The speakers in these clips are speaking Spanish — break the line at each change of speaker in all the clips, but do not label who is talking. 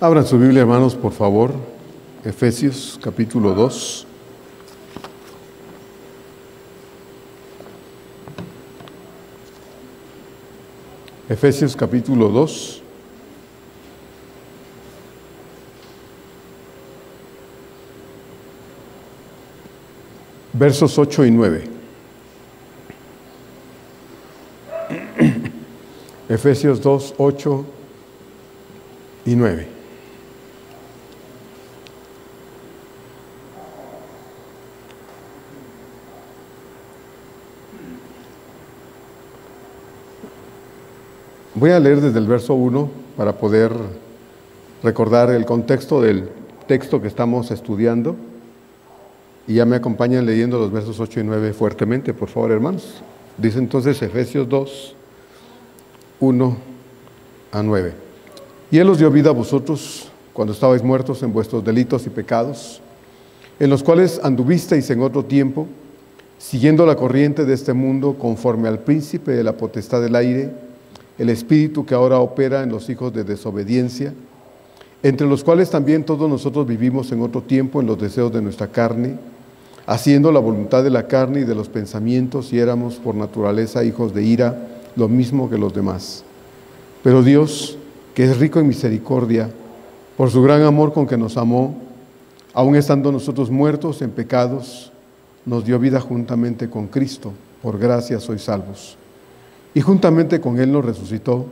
Abran su Biblia, hermanos, por favor. Efesios capítulo 2. Efesios capítulo 2. Versos 8 y 9. Efesios 2, 8 y 9. Voy a leer desde el verso 1 para poder recordar el contexto del texto que estamos estudiando. Y ya me acompañan leyendo los versos 8 y 9 fuertemente, por favor, hermanos. Dice entonces Efesios 2, 1 a 9. Y Él os dio vida a vosotros cuando estabais muertos en vuestros delitos y pecados, en los cuales anduvisteis en otro tiempo, siguiendo la corriente de este mundo, conforme al príncipe de la potestad del aire, el espíritu que ahora opera en los hijos de desobediencia, entre los cuales también todos nosotros vivimos en otro tiempo en los deseos de nuestra carne, haciendo la voluntad de la carne y de los pensamientos, y éramos por naturaleza hijos de ira, lo mismo que los demás. Pero Dios, que es rico en misericordia, por su gran amor con que nos amó, aun estando nosotros muertos en pecados, nos dio vida juntamente con Cristo. Por gracia sois salvos. Y juntamente con Él nos resucitó,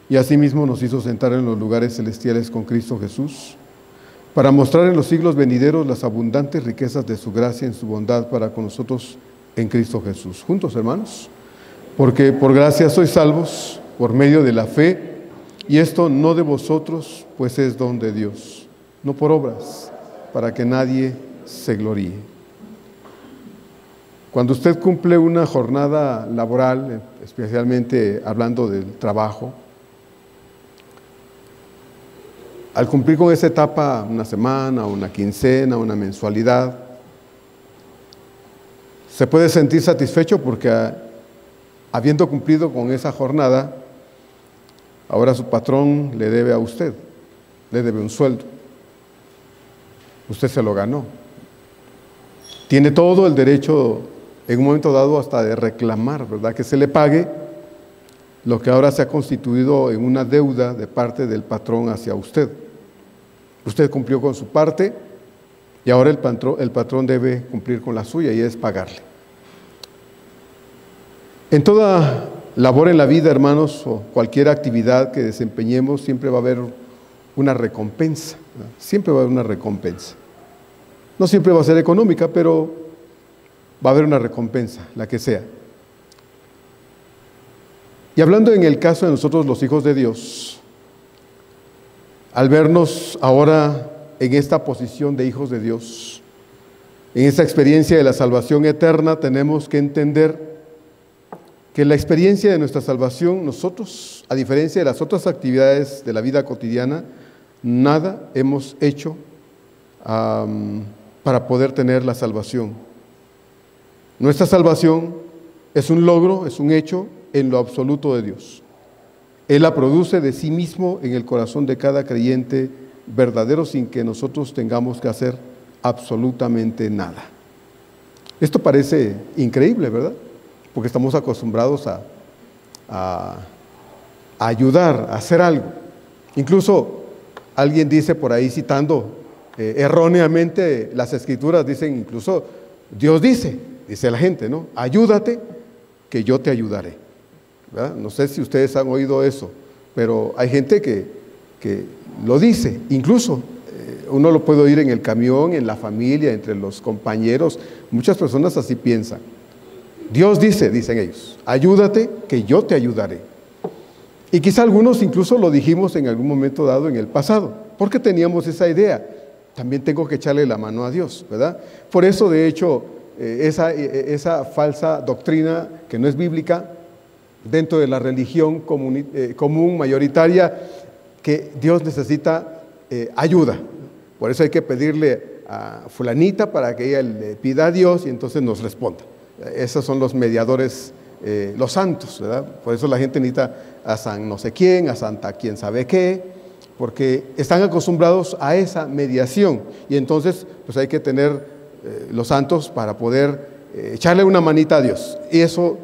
y asimismo nos hizo sentar en los lugares celestiales con Cristo Jesús, para mostrar en los siglos venideros las abundantes riquezas de su gracia en su bondad para con nosotros en Cristo Jesús. Juntos, hermanos, porque por gracia sois salvos, por medio de la fe, y esto no de vosotros, pues es don de Dios, no por obras, para que nadie se gloríe. Cuando usted cumple una jornada laboral, especialmente hablando del trabajo, al cumplir con esa etapa, una semana, una quincena, una mensualidad, se puede sentir satisfecho porque habiendo cumplido con esa jornada, ahora su patrón le debe a usted, le debe un sueldo. Usted se lo ganó. Tiene todo el derecho en un momento dado hasta de reclamar, ¿verdad?, que se le pague lo que ahora se ha constituido en una deuda de parte del patrón hacia usted. Usted cumplió con su parte y ahora el patrón debe cumplir con la suya, y es pagarle. En toda labor en la vida, hermanos, o cualquier actividad que desempeñemos, siempre va a haber una recompensa, ¿verdad? Siempre va a haber una recompensa. No siempre va a ser económica, pero va a haber una recompensa, la que sea. Y hablando en el caso de nosotros los hijos de Dios, al vernos ahora en esta posición de hijos de Dios, en esta experiencia de la salvación eterna, tenemos que entender que la experiencia de nuestra salvación, nosotros, a diferencia de las otras actividades de la vida cotidiana, nada hemos hecho para poder tener la salvación. Nuestra salvación es un logro, es un hecho en lo absoluto de Dios. Él la produce de sí mismo en el corazón de cada creyente verdadero, sin que nosotros tengamos que hacer absolutamente nada. Esto parece increíble, ¿verdad? Porque estamos acostumbrados a ayudar, a hacer algo. Incluso alguien dice por ahí, citando erróneamente las Escrituras, dicen incluso, Dios dice la gente, ¿no? Ayúdate, que yo te ayudaré, ¿verdad? No sé si ustedes han oído eso, pero hay gente que lo dice. Incluso uno lo puede oír en el camión, en la familia, entre los compañeros. Muchas personas así piensan. Dios dice, dicen ellos, ayúdate, que yo te ayudaré. Y quizá algunos incluso lo dijimos en algún momento dado en el pasado, porque teníamos esa idea. También tengo que echarle la mano a Dios, ¿verdad? Por eso, de hecho, esa falsa doctrina que no es bíblica dentro de la religión común, mayoritaria, que Dios necesita ayuda. Por eso hay que pedirle a fulanita para que ella le pida a Dios y entonces nos responda. Esos son los mediadores, los santos, ¿verdad? Por eso la gente necesita a San no sé quién, a Santa quién sabe qué, porque están acostumbrados a esa mediación, y entonces pues hay que tener los santos para poder echarle una manita a Dios, y eso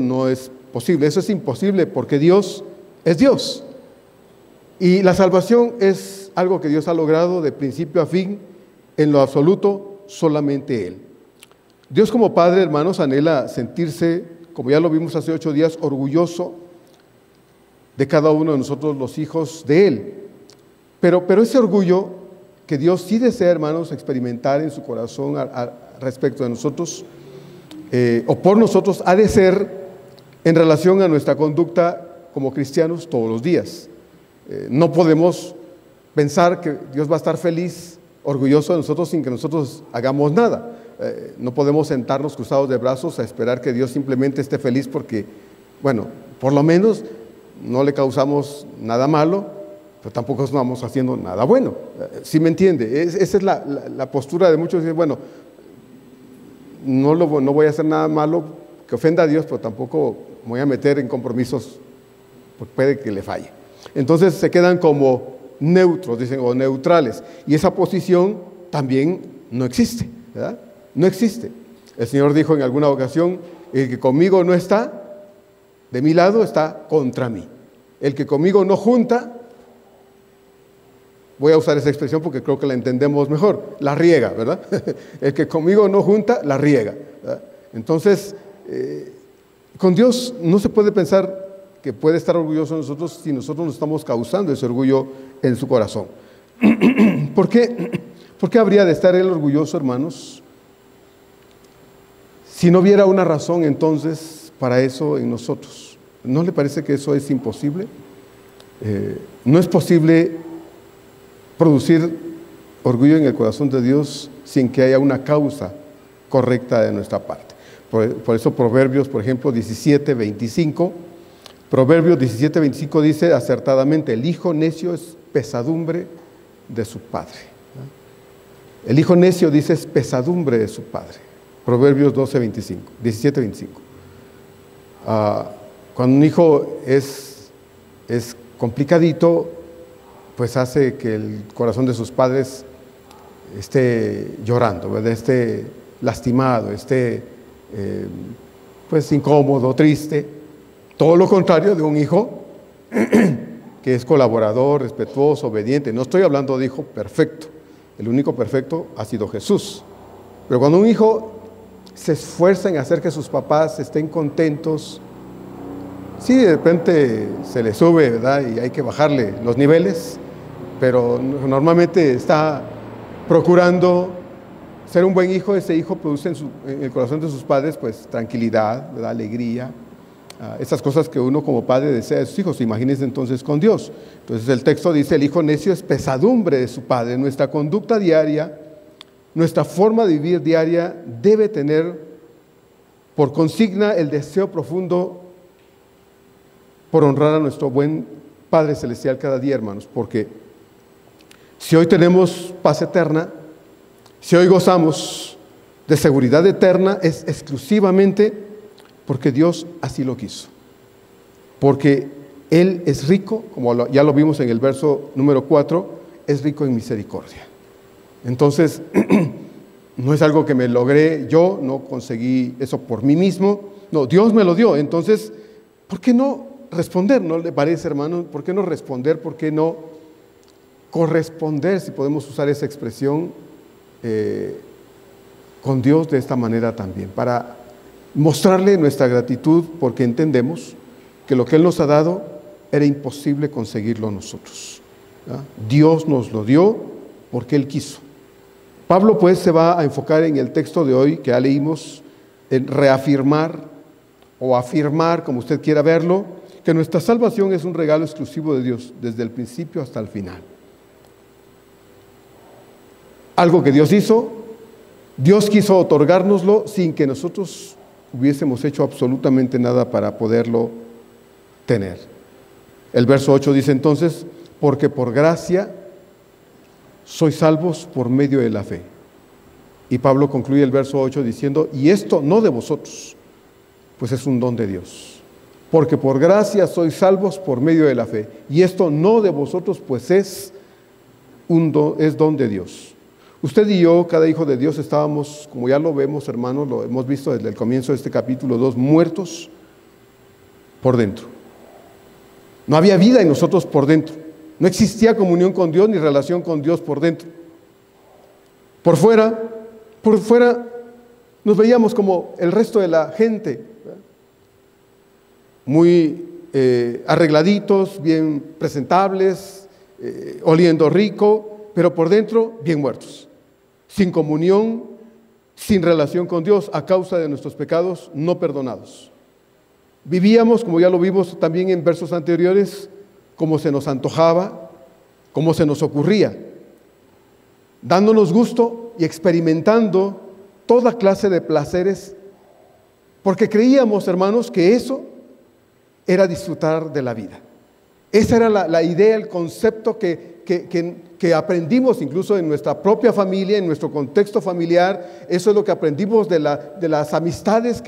no es posible, eso es imposible, porque Dios es Dios, y la salvación es algo que Dios ha logrado de principio a fin, en lo absoluto, solamente Él. Dios como Padre, hermanos, anhela sentirse, como ya lo vimos hace 8 días, orgulloso de cada uno de nosotros, los hijos de Él. Pero ese orgullo que Dios sí desea, hermanos, experimentar en su corazón respecto de nosotros, o por nosotros, ha de ser en relación a nuestra conducta como cristianos todos los días. No podemos pensar que Dios va a estar feliz, orgulloso de nosotros sin que nosotros hagamos nada. No podemos sentarnos cruzados de brazos a esperar que Dios simplemente esté feliz porque, bueno, por lo menos no le causamos nada malo, pero tampoco estamos haciendo nada bueno. ¿Sí me entiende? Esa es la postura de muchos. Dicen, bueno, no voy a hacer nada malo que ofenda a Dios, pero tampoco me voy a meter en compromisos, porque puede que le falle. Entonces se quedan como neutros, dicen, o neutrales. Y esa posición también no existe, ¿verdad? No existe. El Señor dijo en alguna ocasión, el que conmigo no está, de mi lado está contra mí. El que conmigo no junta, voy a usar esa expresión porque creo que la entendemos mejor, la riega, ¿verdad? El que conmigo no junta, la riega, ¿verdad? Entonces, con Dios no se puede pensar que puede estar orgulloso de nosotros si nosotros no estamos causando ese orgullo en su corazón. ¿Por qué habría de estar Él orgulloso, hermanos? Si no hubiera una razón entonces para eso en nosotros. ¿No le parece que eso es imposible? No es posible producir orgullo en el corazón de Dios sin que haya una causa correcta de nuestra parte. Por eso Proverbios, por ejemplo, 17:25, Proverbios 17:25 dice acertadamente, el hijo necio es pesadumbre de su padre. El hijo necio, dice, es pesadumbre de su padre. Proverbios 17:25. Cuando un hijo es complicadito, pues hace que el corazón de sus padres esté llorando, ¿verdad? Esté lastimado, esté pues incómodo, triste. Todo lo contrario de un hijo que es colaborador, respetuoso, obediente. No estoy hablando de hijo perfecto. El único perfecto ha sido Jesús. Pero cuando un hijo se esfuerza en hacer que sus papás estén contentos, sí, de repente se le sube, ¿verdad? Y hay que bajarle los niveles, pero normalmente está procurando ser un buen hijo. Ese hijo produce en el corazón de sus padres, pues, tranquilidad, ¿verdad? Alegría, esas cosas que uno como padre desea de sus hijos. Imagínense entonces con Dios. Entonces el texto dice, el hijo necio es pesadumbre de su padre. Nuestra conducta diaria, nuestra forma de vivir diaria debe tener por consigna el deseo profundo por honrar a nuestro buen Padre Celestial cada día, hermanos, porque si hoy tenemos paz eterna, si hoy gozamos de seguridad eterna, es exclusivamente porque Dios así lo quiso, porque Él es rico, como ya lo vimos en el verso número 4, es rico en misericordia. Entonces, no es algo que me logré yo, no conseguí eso por mí mismo, no, Dios me lo dio. Entonces, ¿por qué no responder? ¿No le parece, hermano? ¿Por qué no responder? ¿Por qué no corresponder, si podemos usar esa expresión, con Dios de esta manera también? Para mostrarle nuestra gratitud, porque entendemos que lo que Él nos ha dado era imposible conseguirlo nosotros, ¿verdad? Dios nos lo dio porque Él quiso. Pablo pues se va a enfocar en el texto de hoy que ya leímos, en reafirmar o afirmar, como usted quiera verlo, que nuestra salvación es un regalo exclusivo de Dios, desde el principio hasta el final. Algo que Dios hizo, Dios quiso otorgárnoslo sin que nosotros hubiésemos hecho absolutamente nada para poderlo tener. El verso 8 dice entonces, porque por gracia sois salvos por medio de la fe. Y Pablo concluye el verso 8 diciendo, y esto no de vosotros, pues es un don de Dios. porque por gracia sois salvos por medio de la fe. Y esto no de vosotros, pues es don de Dios. Usted y yo, cada hijo de Dios, estábamos, como ya lo vemos, hermanos, lo hemos visto desde el comienzo de este capítulo 2, muertos por dentro. No había vida en nosotros por dentro. No existía comunión con Dios ni relación con Dios por dentro. Por fuera nos veíamos como el resto de la gente, ¿verdad? Muy arregladitos, bien presentables, oliendo rico, pero por dentro bien muertos, sin comunión, sin relación con Dios a causa de nuestros pecados no perdonados. Vivíamos, como ya lo vimos también en versos anteriores, como se nos antojaba, como se nos ocurría, dándonos gusto y experimentando toda clase de placeres, porque creíamos, hermanos, que eso era disfrutar de la vida. Esa era la idea, el concepto que aprendimos incluso en nuestra propia familia, en nuestro contexto familiar. Eso es lo que aprendimos de las amistades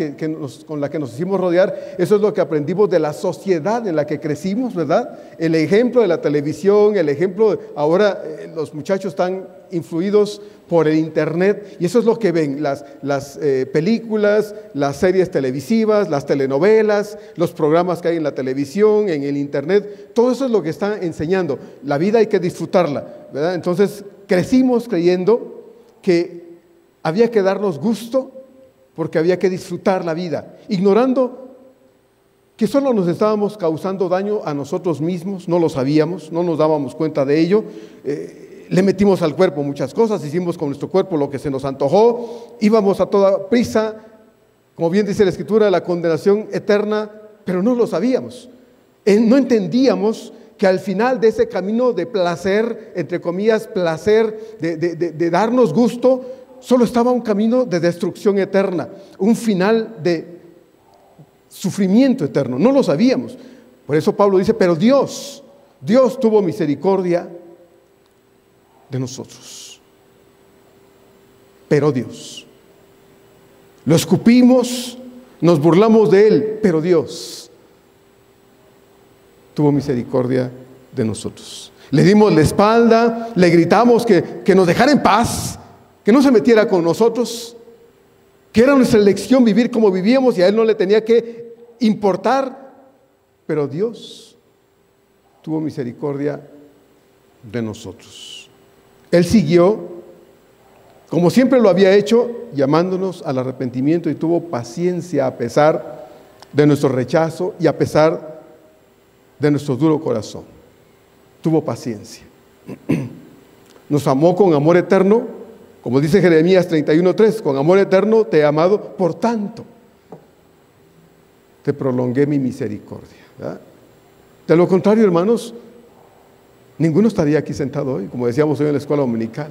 con las que nos hicimos rodear. Eso es lo que aprendimos de la sociedad en la que crecimos, ¿verdad? El ejemplo de la televisión, el ejemplo, ahora los muchachos están influidos por el internet, y eso es lo que ven, las películas, las series televisivas, las telenovelas, los programas que hay en la televisión, en el internet. Todo eso es lo que está enseñando. La vida hay que disfrutarla, ¿verdad? Entonces crecimos creyendo que había que darnos gusto porque había que disfrutar la vida, ignorando que solo nos estábamos causando daño a nosotros mismos. No lo sabíamos, no nos dábamos cuenta de ello. Le metimos al cuerpo muchas cosas, hicimos con nuestro cuerpo lo que se nos antojó, íbamos a toda prisa, como bien dice la Escritura, la condenación eterna, pero no lo sabíamos. No entendíamos que al final de ese camino de placer, entre comillas, placer, de darnos gusto, solo estaba un camino de destrucción eterna, un final de sufrimiento eterno. No lo sabíamos. Por eso Pablo dice, pero Dios tuvo misericordia de nosotros. Pero Dios. Lo escupimos, nos burlamos de Él, pero Dios tuvo misericordia de nosotros. Le dimos la espalda, le gritamos que nos dejara en paz, que no se metiera con nosotros, que era nuestra elección vivir como vivíamos y a Él no le tenía que importar, pero Dios tuvo misericordia de nosotros. Él siguió, como siempre lo había hecho, llamándonos al arrepentimiento, y tuvo paciencia a pesar de nuestro rechazo y a pesar de nuestro duro corazón. Tuvo paciencia. Nos amó con amor eterno, como dice Jeremías 31:3, con amor eterno te he amado, por tanto te prolongué mi misericordia, ¿verdad? De lo contrario, hermanos, ninguno estaría aquí sentado hoy, como decíamos hoy en la escuela dominical.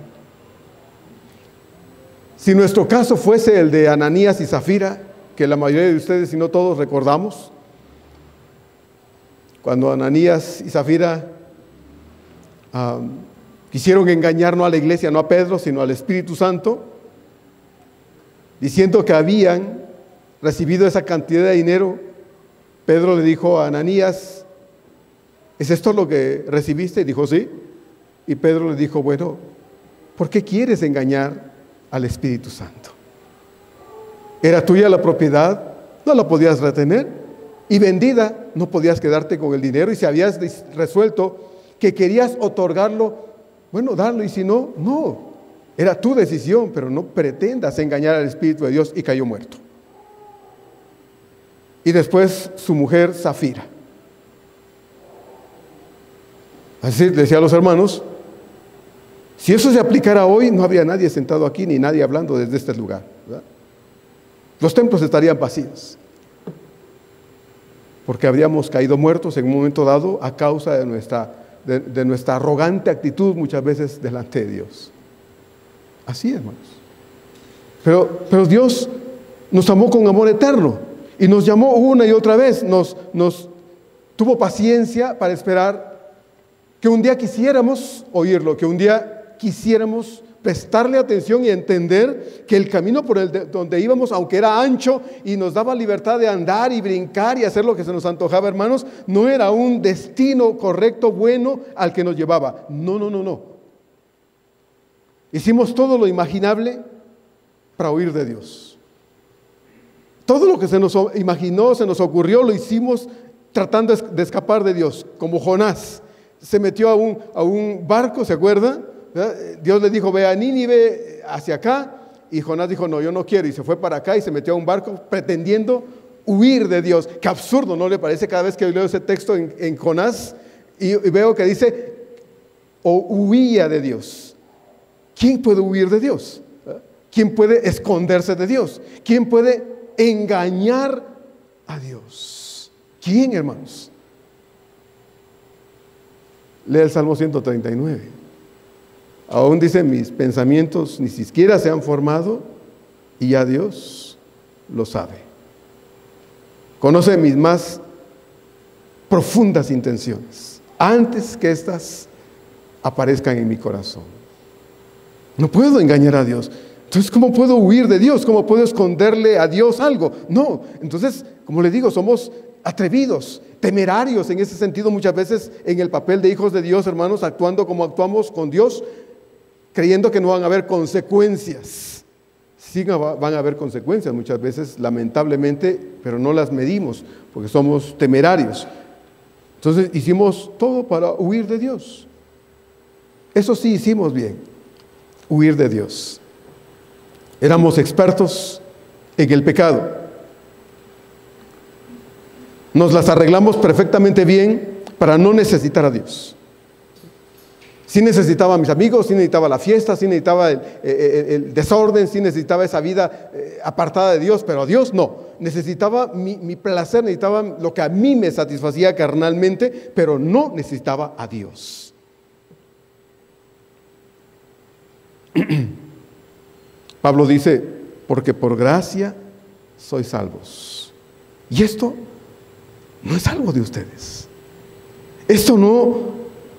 Si nuestro caso fuese el de Ananías y Zafira, que la mayoría de ustedes, si no todos, recordamos, cuando Ananías y Zafira quisieron engañar no a la iglesia, no a Pedro, sino al Espíritu Santo, diciendo que habían recibido esa cantidad de dinero, Pedro le dijo a Ananías, ¿es esto lo que recibiste? Y dijo, sí. Y Pedro le dijo, bueno, ¿por qué quieres engañar al Espíritu Santo? Era tuya la propiedad, no la podías retener, y vendida, no podías quedarte con el dinero, y si habías resuelto que querías otorgarlo, bueno, darlo, y si no, no. Era tu decisión, pero no pretendas engañar al Espíritu de Dios. Y cayó muerto. Y después su mujer Zafira. Así decía a los hermanos, si eso se aplicara hoy, no habría nadie sentado aquí, ni nadie hablando desde este lugar, ¿verdad? Los templos estarían vacíos, porque habríamos caído muertos en un momento dado a causa de nuestra arrogante actitud muchas veces delante de Dios. Así, hermanos. Pero Dios nos amó con amor eterno y nos llamó una y otra vez, nos tuvo paciencia para esperar que un día quisiéramos oírlo, que un día quisiéramos prestarle atención y entender que el camino por donde íbamos, aunque era ancho y nos daba libertad de andar y brincar y hacer lo que se nos antojaba, hermanos, no era un destino correcto, bueno, al que nos llevaba. No. Hicimos todo lo imaginable para huir de Dios. Todo lo que se nos imaginó, se nos ocurrió, lo hicimos tratando de escapar de Dios, como Jonás. Se metió a un barco, ¿se acuerda? Dios le dijo, ve a Nínive hacia acá, y Jonás dijo, no, yo no quiero, y se fue para acá y se metió a un barco pretendiendo huir de Dios. Qué absurdo, ¿no le parece? Cada vez que leo ese texto en Jonás y veo que dice, o huía de Dios. ¿Quién puede huir de Dios? ¿Quién puede esconderse de Dios? ¿Quién puede engañar a Dios? ¿Quién, hermanos? Lea el Salmo 139. Aún dice, mis pensamientos ni siquiera se han formado y ya Dios lo sabe. Conoce mis más profundas intenciones antes que éstas aparezcan en mi corazón. No puedo engañar a Dios. Entonces, ¿cómo puedo huir de Dios? ¿Cómo puedo esconderle a Dios algo? No. Entonces, como le digo, somos atrevidos, temerarios en ese sentido muchas veces en el papel de hijos de Dios, hermanos, actuando como actuamos con Dios, creyendo que no van a haber consecuencias. Sí van a haber consecuencias muchas veces, lamentablemente, pero no las medimos porque somos temerarios. Entonces hicimos todo para huir de Dios. Eso sí hicimos bien, huir de Dios. Éramos expertos en el pecado. Nos las arreglamos perfectamente bien para no necesitar a Dios. Sí necesitaba a mis amigos, sí necesitaba la fiesta, sí necesitaba el desorden, sí necesitaba esa vida apartada de Dios, pero a Dios no. Necesitaba mi placer, necesitaba lo que a mí me satisfacía carnalmente, pero no necesitaba a Dios. Pablo dice, porque por gracia sois salvos. Y esto no es algo de ustedes. Esto no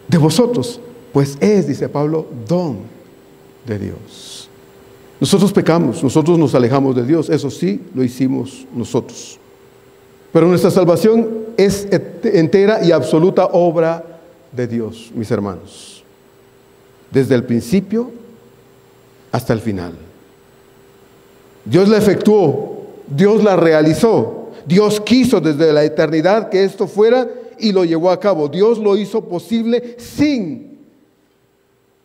de vosotros. Pues es, dice Pablo, don de Dios. Nosotros pecamos, nosotros nos alejamos de Dios, eso sí lo hicimos nosotros. Pero nuestra salvación es entera y absoluta obra de Dios, mis hermanos. Desde el principio hasta el final. Dios la efectuó, Dios la realizó, Dios quiso desde la eternidad que esto fuera y lo llevó a cabo. Dios lo hizo posible sin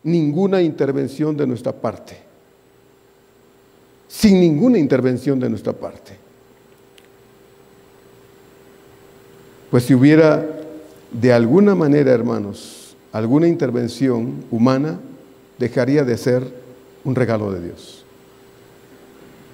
ninguna intervención de nuestra parte. Sin ninguna intervención de nuestra parte. Pues si hubiera de alguna manera, hermanos, alguna intervención humana, dejaría de ser un regalo de Dios.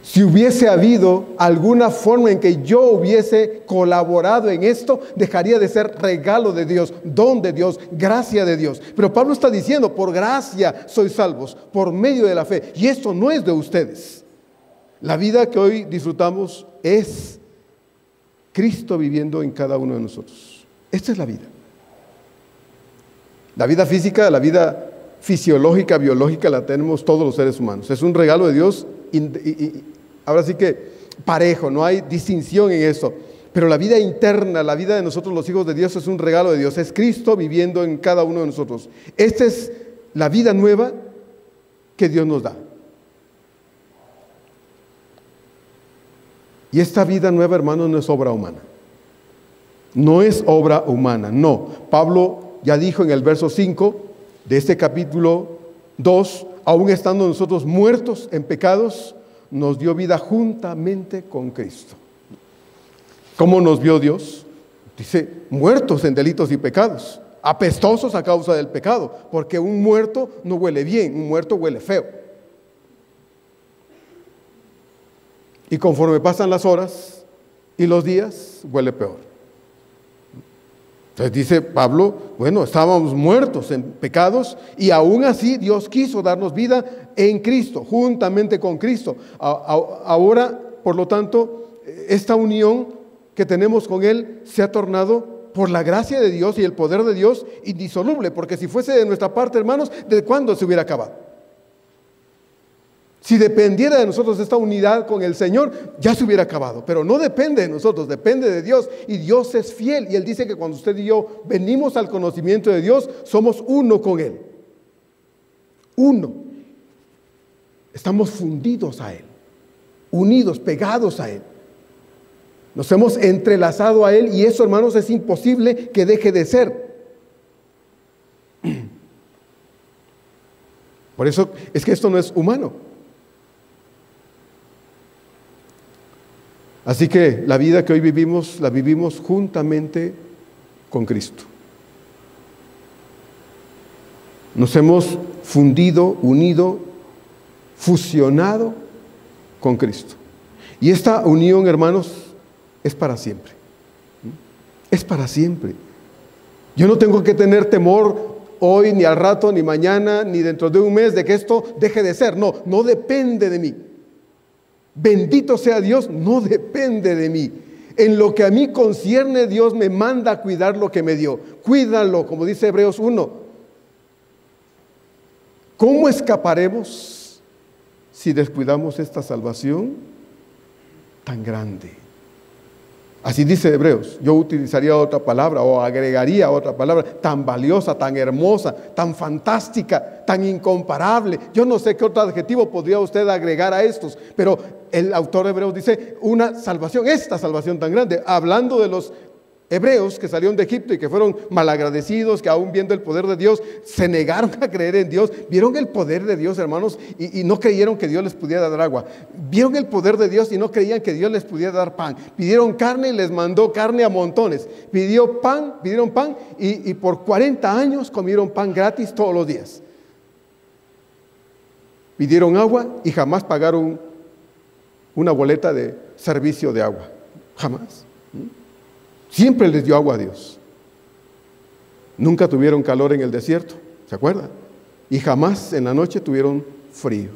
Si hubiese habido alguna forma en que yo hubiese colaborado en esto, dejaría de ser regalo de Dios, don de Dios, gracia de Dios. Pero Pablo está diciendo, por gracia sois salvos, por medio de la fe. Y esto no es de ustedes. La vida que hoy disfrutamos es Cristo viviendo en cada uno de nosotros. Esta es la vida. La vida física, la vida fisiológica, biológica, la tenemos todos los seres humanos. Es un regalo de Dios y ahora sí que parejo, no hay distinción en eso. Pero la vida interna, la vida de nosotros los hijos de Dios es un regalo de Dios. Es Cristo viviendo en cada uno de nosotros. Esta es la vida nueva que Dios nos da. Y esta vida nueva, hermanos, no es obra humana. No es obra humana, no. Pablo ya dijo en el verso 5 de este capítulo 2, aún estando nosotros muertos en pecados, nos dio vida juntamente con Cristo. ¿Cómo nos vio Dios? Dice, muertos en delitos y pecados, apestosos a causa del pecado, porque un muerto no huele bien, un muerto huele feo. Y conforme pasan las horas y los días, huele peor. Entonces dice Pablo, bueno, estábamos muertos en pecados y aún así Dios quiso darnos vida en Cristo, juntamente con Cristo. Ahora, por lo tanto, esta unión que tenemos con Él se ha tornado por la gracia de Dios y el poder de Dios indisoluble, porque si fuese de nuestra parte, hermanos, ¿de cuándo se hubiera acabado? Si dependiera de nosotros esta unidad con el Señor, ya se hubiera acabado. Pero no depende de nosotros, depende de Dios. Y Dios es fiel. Y Él dice que cuando usted y yo venimos al conocimiento de Dios, somos uno con Él. Uno. Estamos fundidos a Él, unidos, pegados a Él. Nos hemos entrelazado a Él y eso, hermanos, es imposible que deje de ser. Por eso es que esto no es humano. Así que la vida que hoy vivimos, la vivimos juntamente con Cristo. Nos hemos fundido, unido, fusionado con Cristo. Y esta unión, hermanos, es para siempre. Es para siempre. Yo no tengo que tener temor hoy, ni al rato, ni mañana, ni dentro de un mes de que esto deje de ser. No, no depende de mí. Bendito sea Dios, no depende de mí. En lo que a mí concierne, Dios me manda a cuidar lo que me dio. Cuídalo, como dice Hebreos 1. ¿Cómo escaparemos si descuidamos esta salvación tan grande? Así dice Hebreos. Yo utilizaría otra palabra o agregaría otra palabra, tan valiosa, tan hermosa, tan fantástica, tan incomparable. Yo no sé qué otro adjetivo podría usted agregar a estos, pero el autor de Hebreos dice una salvación, esta salvación tan grande, hablando de los hebreos que salieron de Egipto y que fueron malagradecidos, que aún viendo el poder de Dios se negaron a creer en Dios. Vieron el poder de Dios, hermanos, y no creyeron que Dios les pudiera dar agua. Vieron el poder de Dios y no creían que Dios les pudiera dar pan. Pidieron carne y les mandó carne a montones. Pidieron pan y por 40 años comieron pan gratis todos los días. Pidieron agua y jamás pagaron una boleta de servicio de agua. Jamás. Siempre les dio agua a Dios. Nunca tuvieron calor en el desierto, ¿se acuerdan? Y jamás en la noche tuvieron frío.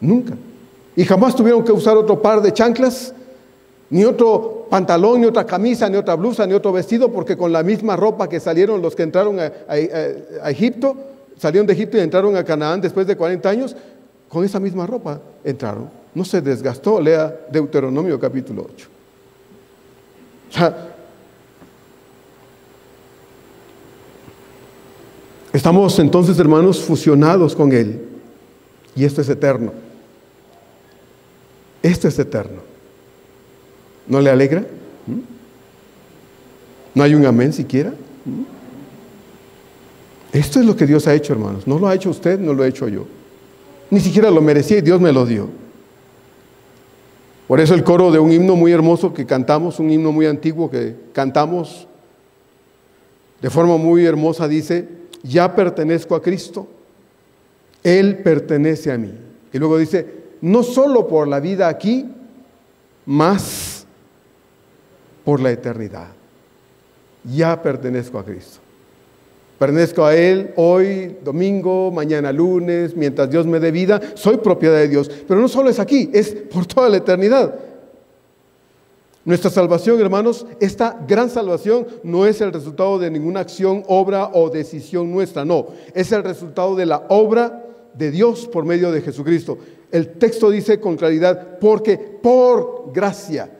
Nunca. Y jamás tuvieron que usar otro par de chanclas, ni otro pantalón, ni otra camisa, ni otra blusa, ni otro vestido, porque con la misma ropa que salieron los que entraron a Egipto, salieron de Egipto y entraron a Canaán después de 40 años, con esa misma ropa entraron. No se desgastó. Lea Deuteronomio capítulo 8. O sea, estamos entonces, hermanos, fusionados con Él. Y esto es eterno. Esto es eterno. ¿No le alegra? ¿No hay un amén siquiera? Esto es lo que Dios ha hecho, hermanos. No lo ha hecho usted, no lo he hecho yo. Ni siquiera lo merecía y Dios me lo dio. Por eso el coro de un himno muy hermoso que cantamos, un himno muy antiguo que cantamos de forma muy hermosa, dice: ya pertenezco a Cristo, Él pertenece a mí. Y luego dice: no solo por la vida aquí, más por la eternidad. Ya pertenezco a Cristo. Pertenezco a Él hoy, domingo, mañana lunes, mientras Dios me dé vida, soy propiedad de Dios. Pero no solo es aquí, es por toda la eternidad. Nuestra salvación, hermanos, esta gran salvación no es el resultado de ninguna acción, obra o decisión nuestra, no. Es el resultado de la obra de Dios por medio de Jesucristo. El texto dice con claridad: porque por gracia,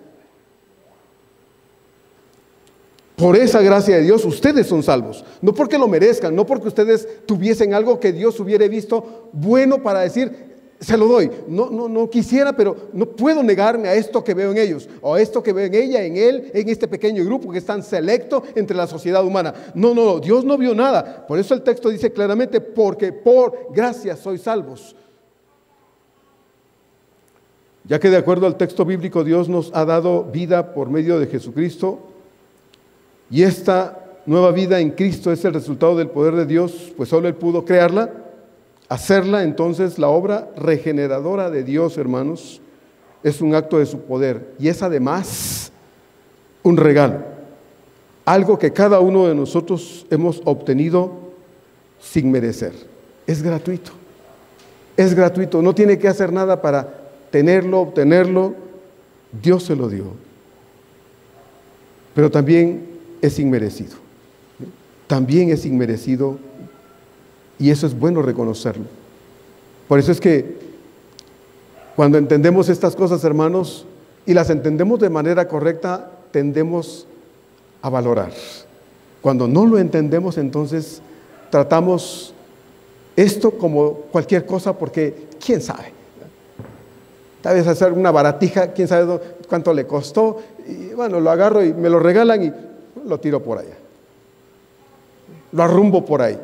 por esa gracia de Dios, ustedes son salvos. No porque lo merezcan, no porque ustedes tuviesen algo que Dios hubiera visto bueno para decir: se lo doy. No quisiera, pero no puedo negarme a esto que veo en ellos, o a esto que veo en ella, en él, en este pequeño grupo que es tan selecto entre la sociedad humana. No, Dios no vio nada. Por eso el texto dice claramente: porque por gracia sois salvos. Ya que de acuerdo al texto bíblico, Dios nos ha dado vida por medio de Jesucristo, y esta nueva vida en Cristo es el resultado del poder de Dios, pues solo Él pudo crearla, hacerla. Entonces la obra regeneradora de Dios, hermanos, es un acto de su poder y es además un regalo, algo que cada uno de nosotros hemos obtenido sin merecer. Es gratuito, no tiene que hacer nada para tenerlo, obtenerlo. Dios se lo dio, pero también es inmerecido. También es inmerecido, y eso es bueno reconocerlo. Por eso es que Cuando entendemos estas cosas, hermanos, y las entendemos de manera correcta, tendemos a valorar. Cuando no lo entendemos, entonces tratamos esto como cualquier cosa, porque quién sabe. Tal vez hacer una baratija, quién sabe cuánto le costó, y bueno, lo agarro y me lo regalan y lo tiro por allá. Lo arrumbo por ahí.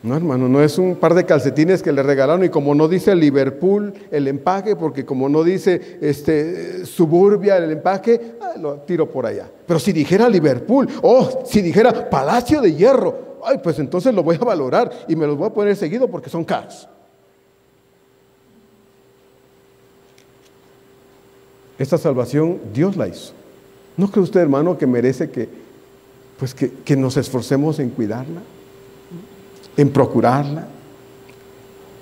No, hermano, no es un par de calcetines que le regalaron y como no dice Liverpool el empaque, porque como no dice Suburbia el empaque, lo tiro por allá. Pero si dijera Liverpool, si dijera Palacio de Hierro, pues entonces lo voy a valorar y me los voy a poner seguido porque son caros. Esta salvación Dios la hizo. ¿No cree usted, hermano, que merece que nos esforcemos en cuidarla? En procurarla,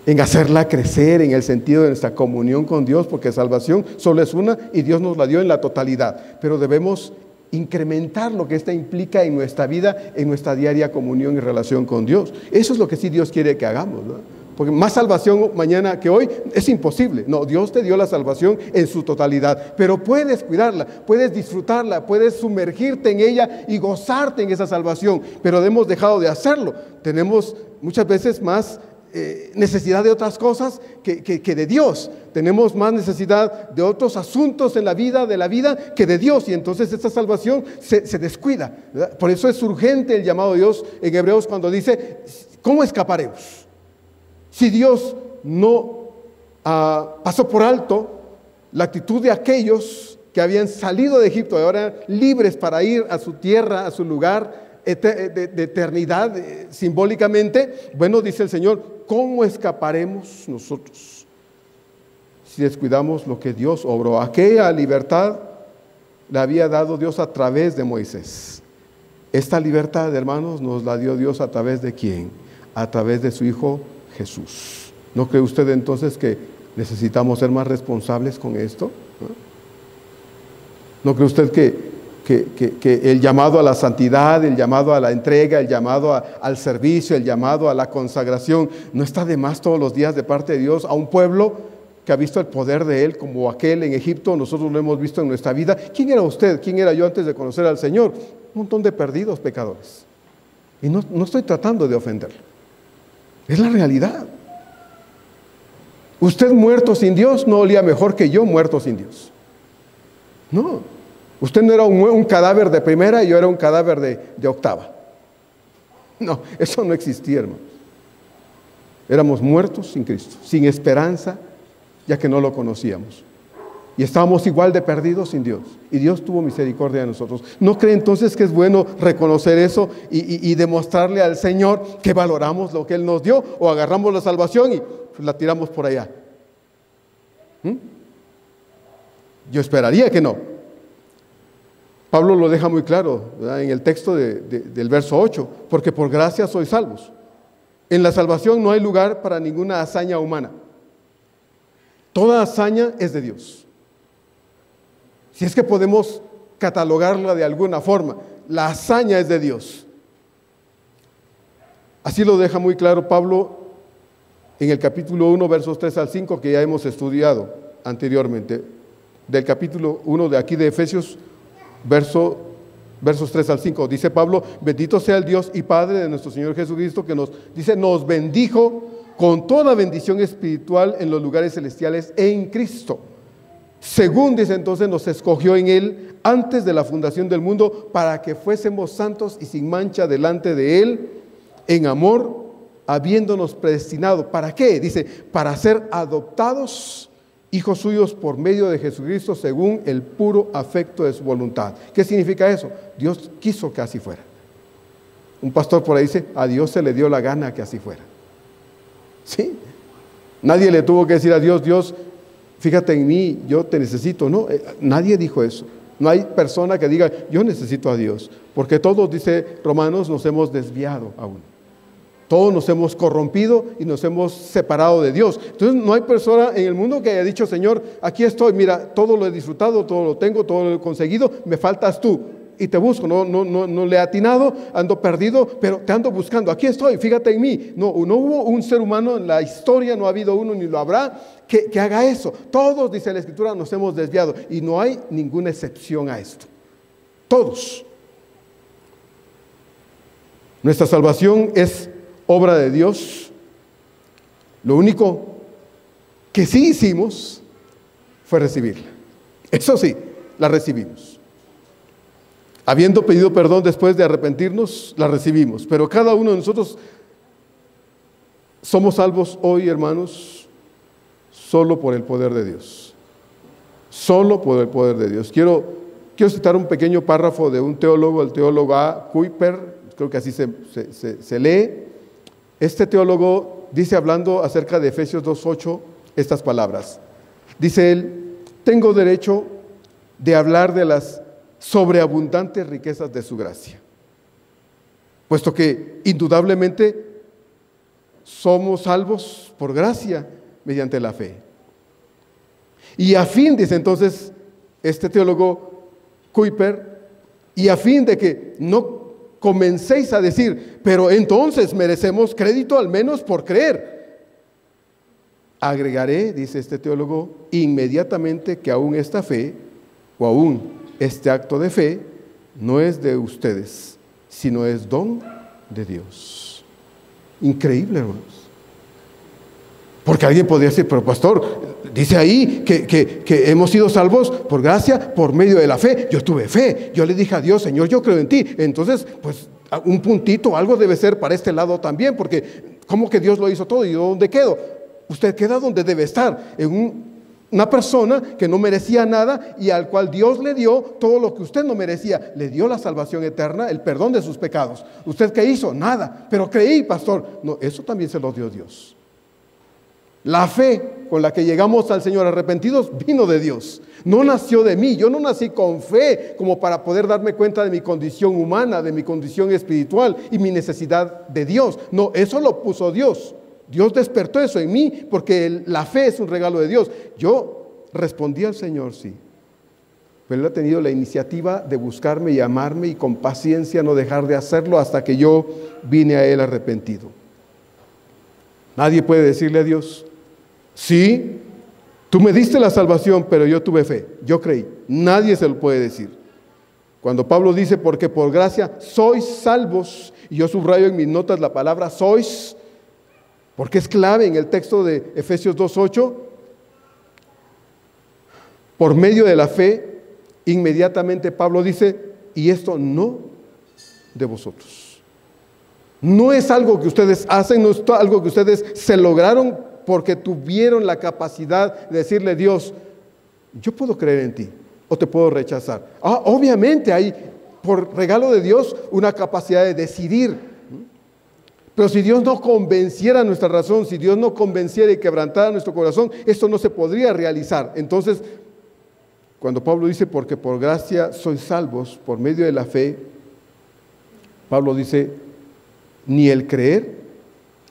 en hacerla crecer en el sentido de nuestra comunión con Dios, porque salvación solo es una y Dios nos la dio en la totalidad, pero debemos incrementar lo que esta implica en nuestra vida, en nuestra diaria comunión y relación con Dios. Eso es lo que sí Dios quiere que hagamos, ¿no? Porque más salvación mañana que hoy es imposible. No, Dios te dio la salvación en su totalidad, pero puedes cuidarla, puedes disfrutarla, puedes sumergirte en ella y gozarte en esa salvación, pero hemos dejado de hacerlo. Tenemos muchas veces más necesidad de otras cosas que de Dios. Tenemos más necesidad de otros asuntos en la vida, que de Dios, y entonces esta salvación se descuida, ¿verdad? Por eso es urgente el llamado de Dios en Hebreos cuando dice, ¿cómo escaparemos? Si Dios no pasó por alto la actitud de aquellos que habían salido de Egipto y ahora eran libres para ir a su tierra, a su lugar de eternidad, simbólicamente, bueno, dice el Señor, ¿cómo escaparemos nosotros si descuidamos lo que Dios obró? Aquella libertad la había dado Dios a través de Moisés. Esta libertad, hermanos, nos la dio Dios a través de ¿quién? A través de su Hijo Jesús. ¿No cree usted entonces que necesitamos ser más responsables con esto? ¿No cree usted que el llamado a la santidad, el llamado a la entrega, el llamado al servicio, el llamado a la consagración, no está de más todos los días de parte de Dios a un pueblo que ha visto el poder de Él como aquel en Egipto? Nosotros lo hemos visto en nuestra vida. ¿Quién era usted? ¿Quién era yo antes de conocer al Señor? Un montón de perdidos pecadores. Y no estoy tratando de ofenderlo. Es la realidad. Usted muerto sin Dios no olía mejor que yo muerto sin Dios. No. Usted no era un cadáver de primera y yo era un cadáver de octava. No, eso no existía, hermano. Éramos muertos sin Cristo, sin esperanza, ya que no lo conocíamos. Y estábamos igual de perdidos sin Dios. Y Dios tuvo misericordia de nosotros. ¿No cree entonces que es bueno reconocer eso y demostrarle al Señor que valoramos lo que Él nos dio? ¿O agarramos la salvación y la tiramos por allá? Yo esperaría que no. Pablo lo deja muy claro, ¿verdad? En el texto del verso 8. Porque por gracia sois salvos. En la salvación no hay lugar para ninguna hazaña humana. Toda hazaña es de Dios. Si es que podemos catalogarla de alguna forma, la hazaña es de Dios. Así lo deja muy claro Pablo en el capítulo 1, versos 3 al 5, que ya hemos estudiado anteriormente. Del capítulo 1 de aquí de Efesios, versos 3 al 5, dice Pablo, bendito sea el Dios y Padre de nuestro Señor Jesucristo, que nos bendijo con toda bendición espiritual en los lugares celestiales en Cristo. Según dice entonces, nos escogió en Él antes de la fundación del mundo para que fuésemos santos y sin mancha delante de Él en amor, habiéndonos predestinado. ¿Para qué? Dice, para ser adoptados hijos suyos por medio de Jesucristo según el puro afecto de su voluntad. ¿Qué significa eso? Dios quiso que así fuera. Un pastor por ahí dice, a Dios se le dio la gana que así fuera. ¿Sí? Nadie le tuvo que decir a Dios, Dios, fíjate en mí, yo te necesito. No, nadie dijo eso. No hay persona que diga, yo necesito a Dios. Porque todos, dice Romanos, nos hemos desviado aún. Todos nos hemos corrompido y nos hemos separado de Dios. Entonces no hay persona en el mundo que haya dicho, Señor, aquí estoy, mira, todo lo he disfrutado, todo lo tengo, todo lo he conseguido, me faltas tú. y te busco, no le he atinado, ando perdido, pero te ando buscando, aquí estoy, fíjate en mí. No hubo un ser humano en la historia, no ha habido uno ni lo habrá, que haga eso. Todos, dice la Escritura, nos hemos desviado y no hay ninguna excepción a esto. Todos. Nuestra salvación es obra de Dios. Lo único que sí hicimos fue recibirla. Eso sí, la recibimos. Habiendo pedido perdón después de arrepentirnos, la recibimos. Pero cada uno de nosotros somos salvos hoy, hermanos, solo por el poder de Dios. Solo por el poder de Dios. Quiero citar un pequeño párrafo de un teólogo, el teólogo A. Kuyper, creo que así se lee. Este teólogo dice, hablando acerca de Efesios 2:8, estas palabras. Dice él: tengo derecho de hablar de las sobreabundantes riquezas de su gracia, puesto que indudablemente somos salvos por gracia mediante la fe. Y a fin, dice entonces este teólogo Kuyper, y a fin de que no comencéis a decir, pero entonces merecemos crédito al menos por creer, agregaré, dice este teólogo, inmediatamente que aún esta fe, o aún este acto de fe, no es de ustedes, sino es don de Dios. Increíble, hermanos. Porque alguien podría decir, pero pastor, dice ahí que hemos sido salvos por gracia, por medio de la fe. Yo tuve fe, yo le dije a Dios, Señor, yo creo en ti. Entonces, pues un puntito, algo debe ser para este lado también, porque ¿cómo que Dios lo hizo todo? ¿Y yo dónde quedo? Usted queda donde debe estar, en una persona que no merecía nada y al cual Dios le dio todo lo que usted no merecía. Le dio la salvación eterna, el perdón de sus pecados. ¿Usted qué hizo? Nada. Pero creí, pastor. No, eso también se lo dio Dios. La fe con la que llegamos al Señor arrepentidos vino de Dios. No nació de mí. Yo no nací con fe como para poder darme cuenta de mi condición humana, de mi condición espiritual y mi necesidad de Dios. No, eso lo puso Dios. Dios despertó eso en mí porque la fe es un regalo de Dios. Yo respondí al Señor, sí. Pero Él ha tenido la iniciativa de buscarme y amarme y con paciencia no dejar de hacerlo hasta que yo vine a Él arrepentido. Nadie puede decirle a Dios, sí, tú me diste la salvación, pero yo tuve fe, yo creí. Nadie se lo puede decir. Cuando Pablo dice, porque por gracia sois salvos, y yo subrayo en mis notas la palabra sois, porque es clave en el texto de Efesios 2:8, por medio de la fe, inmediatamente Pablo dice, y esto no de vosotros. No es algo que ustedes hacen, no es algo que ustedes se lograron porque tuvieron la capacidad de decirle, Dios, yo puedo creer en ti o te puedo rechazar. Obviamente hay, por regalo de Dios, una capacidad de decidir. Pero si Dios no convenciera nuestra razón, si Dios no convenciera y quebrantara nuestro corazón, esto no se podría realizar. Entonces, cuando Pablo dice, porque por gracia sois salvos por medio de la fe, Pablo dice, ni el creer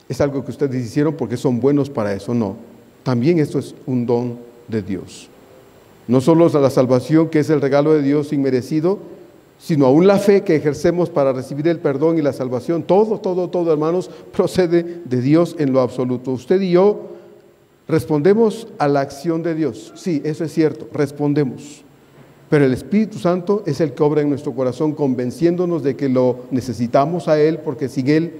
es algo que ustedes hicieron porque son buenos para eso, no. También esto es un don de Dios. No solo la salvación, que es el regalo de Dios inmerecido, sino aún la fe que ejercemos para recibir el perdón y la salvación. Todo, hermanos, procede de Dios en lo absoluto. Usted y yo respondemos a la acción de Dios. Sí, eso es cierto, respondemos. Pero el Espíritu Santo es el que obra en nuestro corazón, convenciéndonos de que lo necesitamos a Él, porque sin Él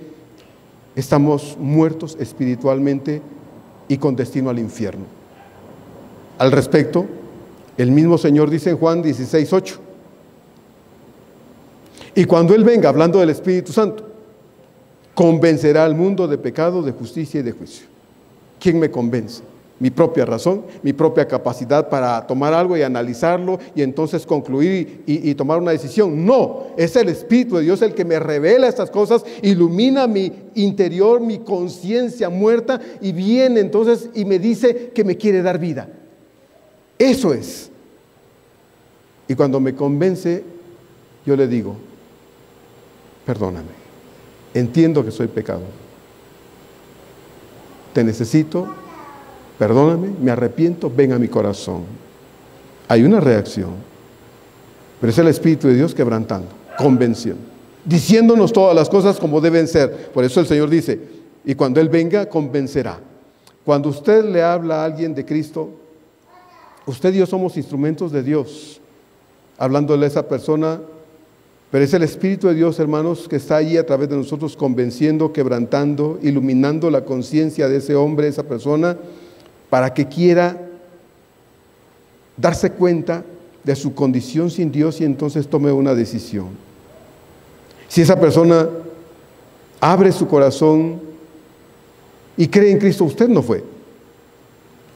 estamos muertos espiritualmente y con destino al infierno. Al respecto, el mismo Señor dice en Juan 16:8, y cuando Él venga, hablando del Espíritu Santo, convencerá al mundo de pecado, de justicia y de juicio. ¿Quién me convence? Mi propia razón, mi propia capacidad para tomar algo y analizarlo y entonces concluir y tomar una decisión. No, es el Espíritu de Dios el que me revela estas cosas, ilumina mi interior, mi conciencia muerta y viene entonces y me dice que me quiere dar vida. Eso es. Y cuando me convence, yo le digo, perdóname, entiendo que soy pecador, te necesito, perdóname, me arrepiento, ven a mi corazón. Hay una reacción, Pero es el Espíritu de Dios quebrantando, convenciendo, diciéndonos todas las cosas como deben ser. Por eso el Señor dice, y cuando Él venga, convencerá. Cuando usted le habla a alguien de Cristo, usted y yo somos instrumentos de Dios, hablándole a esa persona, pero es el Espíritu de Dios, hermanos, que está ahí a través de nosotros, convenciendo, quebrantando, iluminando la conciencia de ese hombre, esa persona, para que quiera darse cuenta de su condición sin Dios y entonces tome una decisión. Si esa persona abre su corazón y cree en Cristo, usted no fue.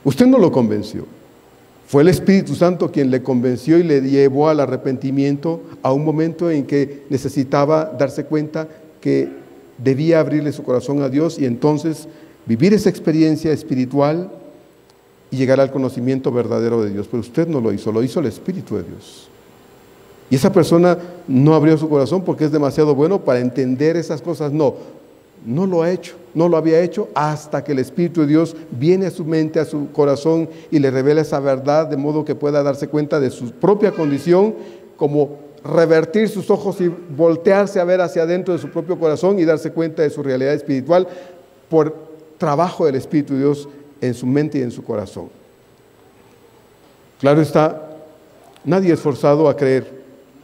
Usted no lo convenció. Fue el Espíritu Santo quien le convenció y le llevó al arrepentimiento a un momento en que necesitaba darse cuenta que debía abrirle su corazón a Dios y entonces vivir esa experiencia espiritual y llegar al conocimiento verdadero de Dios. Pero usted no lo hizo el Espíritu de Dios. Y esa persona no abrió su corazón porque es demasiado bueno para entender esas cosas. No lo ha hecho, no lo había hecho hasta que el Espíritu de Dios viene a su mente, a su corazón y le revela esa verdad de modo que pueda darse cuenta de su propia condición, como revertir sus ojos y voltearse a ver hacia adentro de su propio corazón y darse cuenta de su realidad espiritual por trabajo del Espíritu de Dios en su mente y en su corazón. Claro está, nadie es forzado a creer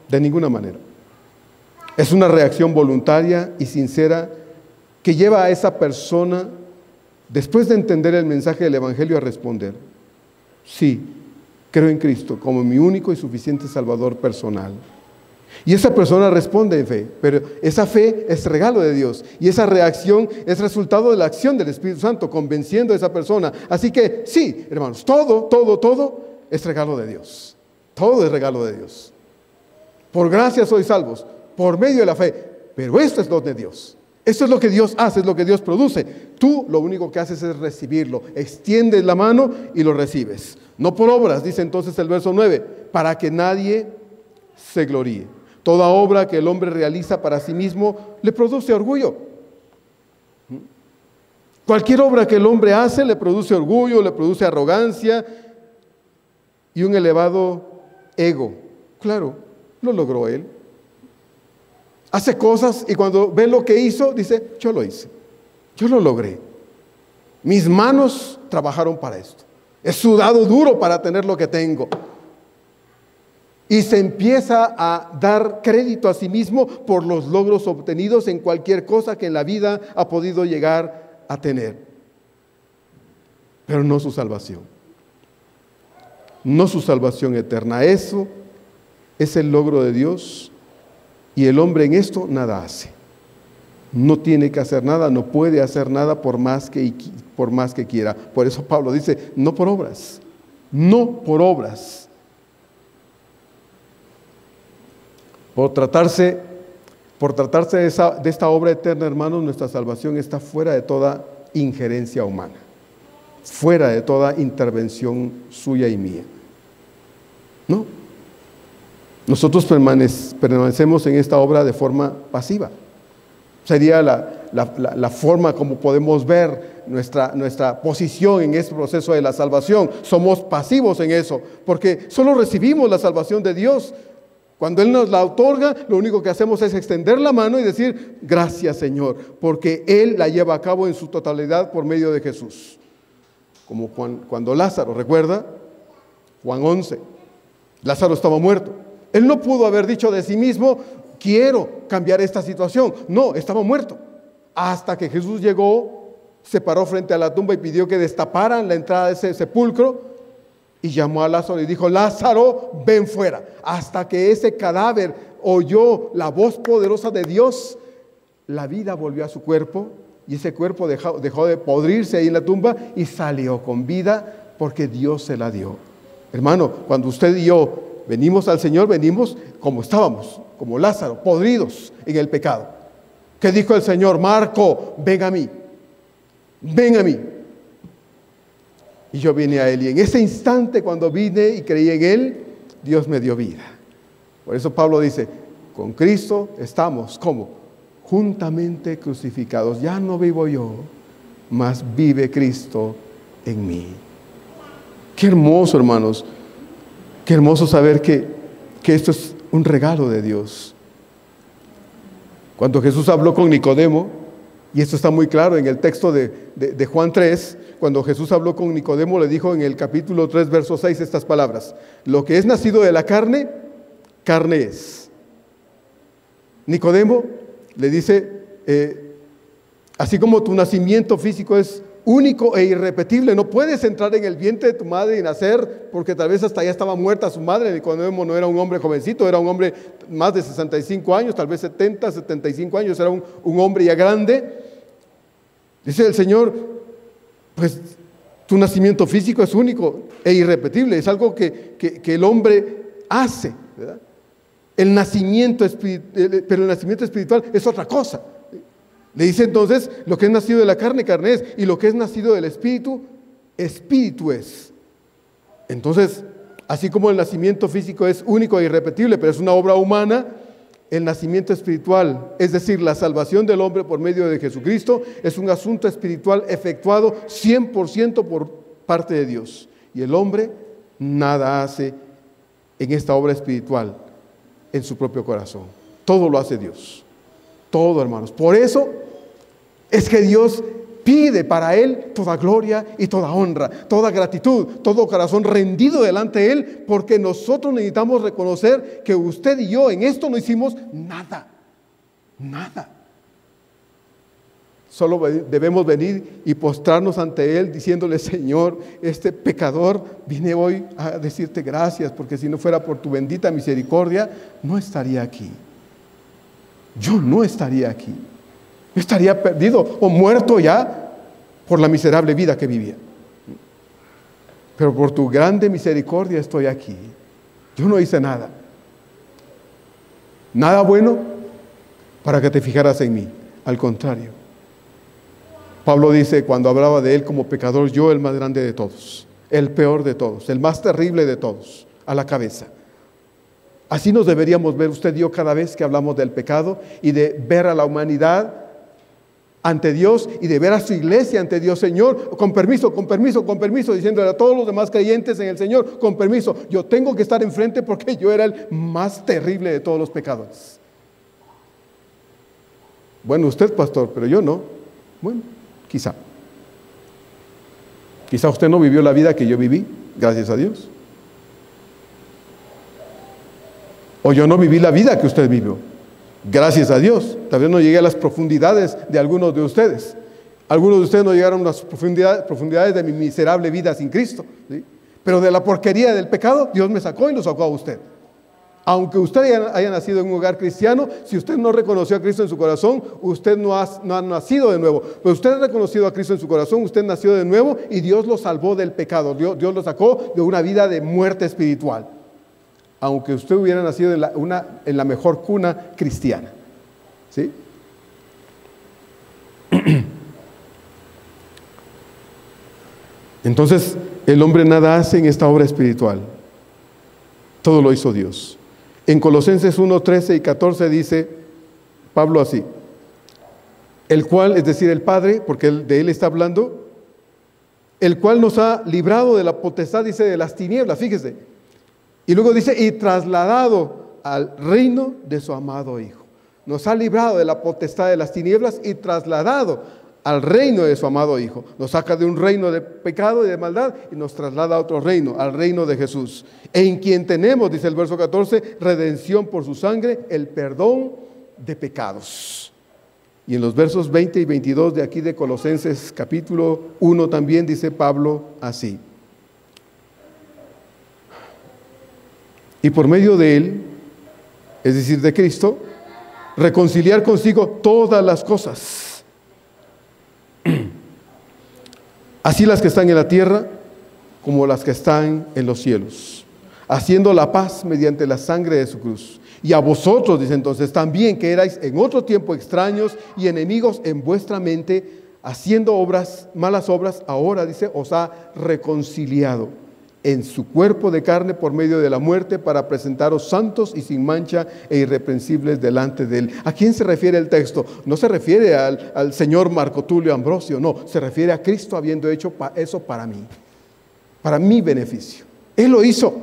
de ninguna manera. Es una reacción voluntaria y sincera que lleva a esa persona, después de entender el mensaje del Evangelio, a responder: sí, creo en Cristo como mi único y suficiente Salvador personal. Y esa persona responde en fe, pero esa fe es regalo de Dios y esa reacción es resultado de la acción del Espíritu Santo convenciendo a esa persona. Así que sí, hermanos, todo es regalo de Dios. Todo es regalo de Dios. Por gracia sois salvos, por medio de la fe, pero esto es lo de Dios. Esto es lo que Dios hace, es lo que Dios produce. Tú lo único que haces es recibirlo. Extiendes la mano y lo recibes. No por obras, dice entonces el verso 9, para que nadie se gloríe. Toda obra que el hombre realiza para sí mismo le produce orgullo. Cualquier obra que el hombre hace le produce orgullo, le produce arrogancia y un elevado ego. Claro, lo logró él. Hace cosas y cuando ve lo que hizo, dice: yo lo hice, yo lo logré. Mis manos trabajaron para esto. He sudado duro para tener lo que tengo. Y se empieza a dar crédito a sí mismo por los logros obtenidos en cualquier cosa que en la vida ha podido llegar a tener. Pero no su salvación. No su salvación eterna. Eso es el logro de Dios. Y el hombre en esto nada hace. No tiene que hacer nada, no puede hacer nada por más que quiera. Por eso Pablo dice: no por obras, no por obras. Por tratarse de esta obra eterna, hermanos, nuestra salvación está fuera de toda injerencia humana, fuera de toda intervención suya y mía. No. Nosotros permanecemos en esta obra de forma pasiva. Sería la forma como podemos ver nuestra posición en este proceso de la salvación. Somos pasivos en eso, porque solo recibimos la salvación de Dios. Cuando Él nos la otorga, lo único que hacemos es extender la mano y decir: gracias, Señor, porque Él la lleva a cabo en su totalidad por medio de Jesús. Como cuando Lázaro, ¿recuerda? Juan 11, Lázaro estaba muerto. Él no pudo haber dicho de sí mismo: quiero cambiar esta situación. No, estaba muerto. Hasta que Jesús llegó, se paró frente a la tumba y pidió que destaparan la entrada de ese sepulcro y llamó a Lázaro y dijo: Lázaro, ven fuera. Hasta que ese cadáver oyó la voz poderosa de Dios, la vida volvió a su cuerpo y ese cuerpo dejó de podrirse ahí en la tumba y salió con vida porque Dios se la dio. Hermano, cuando usted y yo venimos al Señor, venimos como estábamos, como Lázaro, podridos en el pecado. ¿Qué dijo el Señor? Marco, ven a mí, ven a mí. Y yo vine a Él, y en ese instante cuando vine y creí en Él, Dios me dio vida. Por eso Pablo dice: con Cristo estamos, ¿cómo? Juntamente crucificados. Ya no vivo yo, mas vive Cristo en mí. Qué hermoso, hermanos. Qué hermoso saber que esto es un regalo de Dios. Cuando Jesús habló con Nicodemo, y esto está muy claro en el texto de Juan 3, cuando Jesús habló con Nicodemo, le dijo en el capítulo 3, verso 6, estas palabras: lo que es nacido de la carne, carne es. Nicodemo le dice, así como tu nacimiento físico es único e irrepetible, no puedes entrar en el vientre de tu madre y nacer, porque tal vez hasta allá estaba muerta su madre. Nicodemo no era un hombre jovencito, era un hombre más de 65 años, tal vez 70, 75 años, era un hombre ya grande. Dice el Señor, pues tu nacimiento físico es único e irrepetible, es algo que el hombre hace, ¿verdad? Pero el nacimiento espiritual es otra cosa. Le dice entonces, lo que es nacido de la carne, carne es, y lo que es nacido del espíritu, espíritu es. Entonces, así como el nacimiento físico es único e irrepetible, pero es una obra humana, el nacimiento espiritual, es decir, la salvación del hombre por medio de Jesucristo, es un asunto espiritual efectuado 100% por parte de Dios. Y el hombre nada hace en esta obra espiritual en su propio corazón. Todo lo hace Dios. Todo, hermanos. Por eso es que Dios pide para Él toda gloria y toda honra, toda gratitud, todo corazón rendido delante de Él, porque nosotros necesitamos reconocer que usted y yo en esto no hicimos nada, nada. Solo debemos venir y postrarnos ante Él diciéndole: Señor, este pecador vine hoy a decirte gracias, porque si no fuera por tu bendita misericordia, no estaría aquí. Yo no estaría aquí. Yo estaría perdido o muerto ya por la miserable vida que vivía. Pero por tu grande misericordia estoy aquí. Yo no hice nada. Nada bueno para que te fijaras en mí. Al contrario. Pablo dice, cuando hablaba de él como pecador, yo el más grande de todos, el peor de todos, el más terrible de todos, a la cabeza. Así nos deberíamos ver usted y yo cada vez que hablamos del pecado y de ver a la humanidad ante Dios y de ver a su iglesia ante Dios. Señor, con permiso, con permiso, con permiso, diciéndole a todos los demás creyentes en el Señor, con permiso, yo tengo que estar enfrente porque yo era el más terrible de todos los pecadores. Bueno, usted, pastor, pero yo no. Bueno, quizá usted no vivió la vida que yo viví, gracias a Dios. O yo no viví la vida que usted vivió, gracias a Dios. Tal vez no llegué a las profundidades de algunos de ustedes. Algunos de ustedes no llegaron a las profundidades de mi miserable vida sin Cristo, ¿sí? Pero de la porquería del pecado, Dios me sacó y lo sacó a usted. Aunque usted haya nacido en un hogar cristiano, si usted no reconoció a Cristo en su corazón, usted no ha nacido de nuevo. Pero usted ha reconocido a Cristo en su corazón, usted nació de nuevo y Dios lo salvó del pecado. Dios lo sacó de una vida de muerte espiritual. Aunque usted hubiera nacido en la mejor cuna cristiana. ¿Sí? Entonces, el hombre nada hace en esta obra espiritual. Todo lo hizo Dios. En Colosenses 1, 13 y 14 dice Pablo así: el cual, es decir, el Padre, porque de Él está hablando, el cual nos ha librado de la potestad, dice, de las tinieblas, fíjese. Y luego dice, y trasladado al reino de su amado Hijo. Nos ha librado de la potestad de las tinieblas y trasladado al reino de su amado Hijo. Nos saca de un reino de pecado y de maldad y nos traslada a otro reino, al reino de Jesús. En quien tenemos, dice el verso 14, redención por su sangre, el perdón de pecados. Y en los versos 20 y 22 de aquí de Colosenses capítulo 1 también dice Pablo así: y por medio de Él, es decir, de Cristo, reconciliar consigo todas las cosas, así las que están en la tierra como las que están en los cielos, haciendo la paz mediante la sangre de su cruz. Y a vosotros, dice entonces, también que erais en otro tiempo extraños y enemigos en vuestra mente, haciendo malas obras, ahora, dice, os ha reconciliado en su cuerpo de carne por medio de la muerte, para presentaros santos y sin mancha e irreprensibles delante de Él. ¿A quién se refiere el texto? No se refiere al señor Marco Tulio Ambrosio, no, se refiere a Cristo habiendo hecho eso para mí, para mi beneficio. Él lo hizo.